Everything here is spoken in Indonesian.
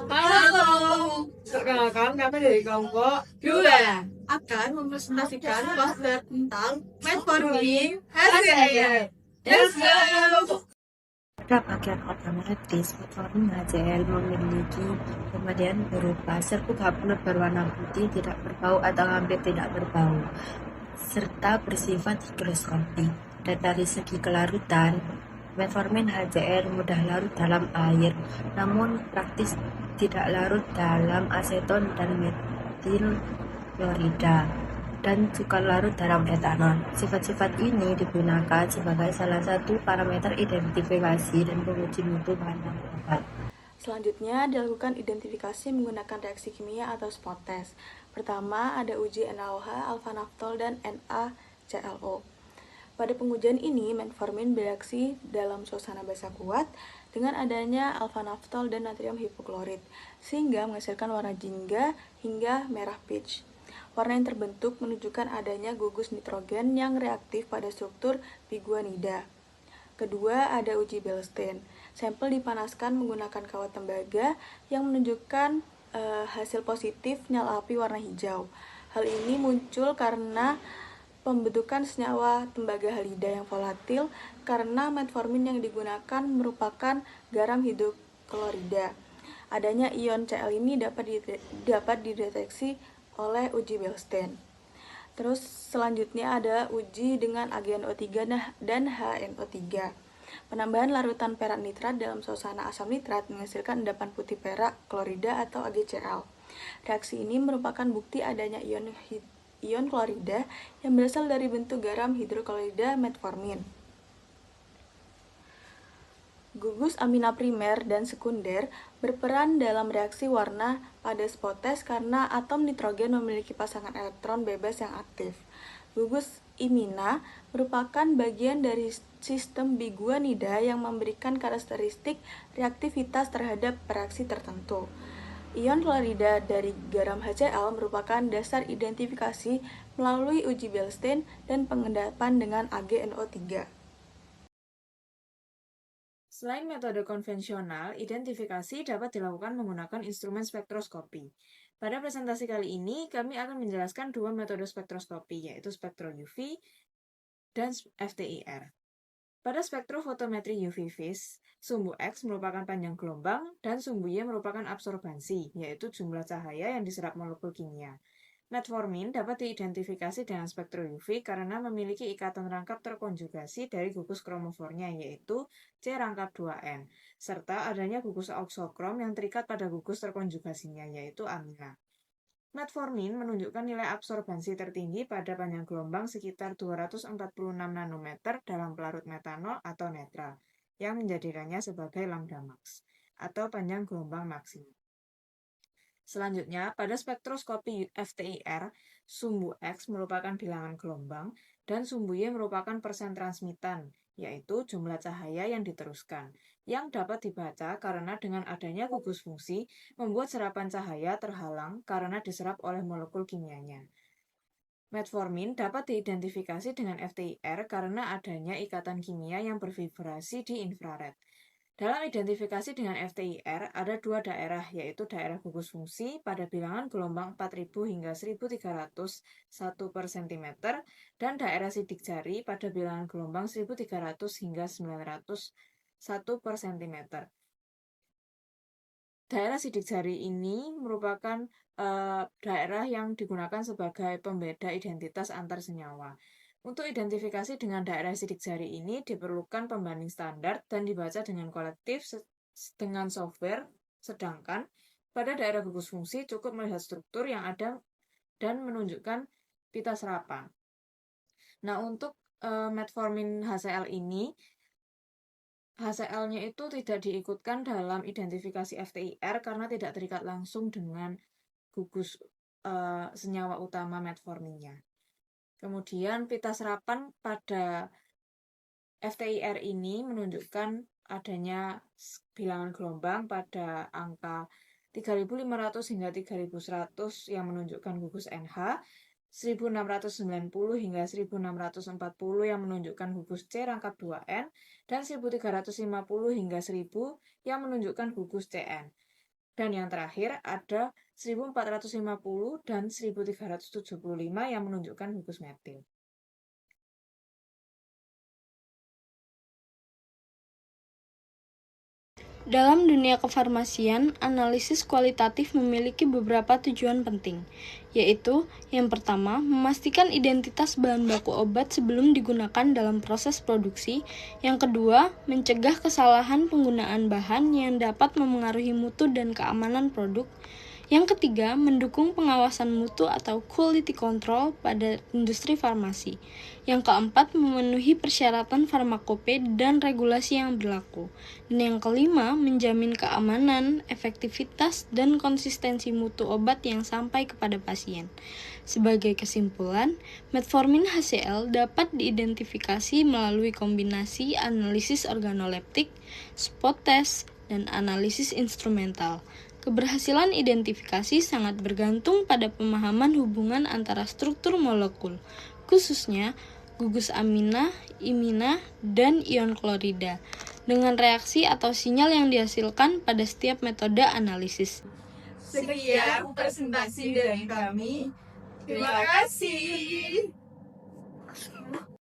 Halo, perkenalkan kami dari kelompok 2 akan mempresentasikan poster tentang metformin HCl. Let's go! Pada bagian otomatis, metformin HCl memiliki pembedian berupa serbuk hapnot berwarna putih, tidak berbau atau hampir tidak berbau, serta bersifat higroskopik. Dan dari segi kelarutan, metformin HCl mudah larut dalam air, namun praktis tidak larut dalam aseton dan metil klorida, dan juga larut dalam etanol. Sifat-sifat ini digunakan sebagai salah satu parameter identifikasi dan penguji mutu bahan obat. Selanjutnya dilakukan identifikasi menggunakan reaksi kimia atau spot test. Pertama ada uji NaOH, alpha-naftol, dan NaClO. Pada pengujian ini, metformin bereaksi dalam suasana basah kuat dengan adanya alpha-naftol dan natrium hipoklorit, sehingga menghasilkan warna jingga hingga merah peach. Warna yang terbentuk menunjukkan adanya gugus nitrogen yang reaktif pada struktur biguanida. Kedua, ada uji Bilstein. Sampel dipanaskan menggunakan kawat tembaga yang menunjukkan hasil positif nyala api warna hijau. Hal ini muncul karena pembentukan senyawa tembaga halida yang volatil karena metformin yang digunakan merupakan garam hidroklorida. Adanya ion Cl ini dapat dideteksi oleh uji Bilstein. Terus selanjutnya ada uji dengan AgNO3 dan HNO3. Penambahan larutan perak nitrat dalam suasana asam nitrat menghasilkan endapan putih perak klorida atau AgCl. Reaksi ini merupakan bukti adanya ion klorida yang berasal dari bentuk garam hidroklorida metformin. Gugus amina primer dan sekunder berperan dalam reaksi warna pada spot test karena atom nitrogen memiliki pasangan elektron bebas yang aktif. Gugus imina merupakan bagian dari sistem biguanida yang memberikan karakteristik reaktivitas terhadap reaksi tertentu. Ion klorida dari garam HCl merupakan dasar identifikasi melalui uji Bilstein dan pengendapan dengan AgNO3. Selain metode konvensional, identifikasi dapat dilakukan menggunakan instrumen spektroskopi. Pada presentasi kali ini, kami akan menjelaskan dua metode spektroskopi, yaitu spektro UV dan FTIR. Pada spektrofotometri UV phase, sumbu X merupakan panjang gelombang dan sumbu Y merupakan absorbansi, yaitu jumlah cahaya yang diserap molekul kimia. Metformin dapat diidentifikasi dengan spektro UV karena memiliki ikatan rangkap terkonjugasi dari gugus kromofornya, yaitu C-2N, serta adanya gugus oksokrom yang terikat pada gugus terkonjugasinya, yaitu amina. Metformin menunjukkan nilai absorbansi tertinggi pada panjang gelombang sekitar 246 nanometer dalam pelarut metanol atau netral, yang menjadikannya sebagai lambda max, atau panjang gelombang maksimum. Selanjutnya, pada spektroskopi FTIR, sumbu X merupakan bilangan gelombang dan sumbu Y merupakan persen transmitan, yaitu jumlah cahaya yang diteruskan, yang dapat dibaca karena dengan adanya gugus fungsi membuat serapan cahaya terhalang karena diserap oleh molekul kimianya. Metformin dapat diidentifikasi dengan FTIR karena adanya ikatan kimia yang bervibrasi di infrared. Dalam identifikasi dengan FTIR, ada dua daerah, yaitu daerah gugus fungsi pada bilangan gelombang 4000 hingga 1300 1 per cm, dan daerah sidik jari pada bilangan gelombang 1300 hingga 900 1 per cm. Daerah sidik jari ini merupakan daerah yang digunakan sebagai pembeda identitas antar senyawa. Untuk identifikasi dengan daerah sidik jari ini diperlukan pembanding standar dan dibaca dengan kolektif dengan software, sedangkan pada daerah gugus fungsi cukup melihat struktur yang ada dan menunjukkan pita serapan. Nah, untuk metformin HCl ini, HCl-nya itu tidak diikutkan dalam identifikasi FTIR karena tidak terikat langsung dengan gugus senyawa utama metforminnya. Kemudian pita serapan pada FTIR ini menunjukkan adanya bilangan gelombang pada angka 3500 hingga 3100 yang menunjukkan gugus NH, 1690 hingga 1640 yang menunjukkan gugus C-2N, dan 1350 hingga 1000 yang menunjukkan gugus CN. Dan yang terakhir ada 1450 dan 1375 yang menunjukkan gugus metil. Dalam dunia kefarmasian, analisis kualitatif memiliki beberapa tujuan penting, yaitu yang pertama, memastikan identitas bahan baku obat sebelum digunakan dalam proses produksi. Yang kedua, mencegah kesalahan penggunaan bahan yang dapat memengaruhi mutu dan keamanan produk. Yang ketiga, mendukung pengawasan mutu atau quality control pada industri farmasi. Yang keempat, memenuhi persyaratan farmakope dan regulasi yang berlaku. Dan yang kelima, menjamin keamanan, efektivitas, dan konsistensi mutu obat yang sampai kepada pasien. Sebagai kesimpulan, metformin HCl dapat diidentifikasi melalui kombinasi analisis organoleptik, spot test, dan analisis instrumental. Keberhasilan identifikasi sangat bergantung pada pemahaman hubungan antara struktur molekul, khususnya gugus amina, imina, dan ion klorida, dengan reaksi atau sinyal yang dihasilkan pada setiap metode analisis. Sekian presentasi dari kami. Terima kasih.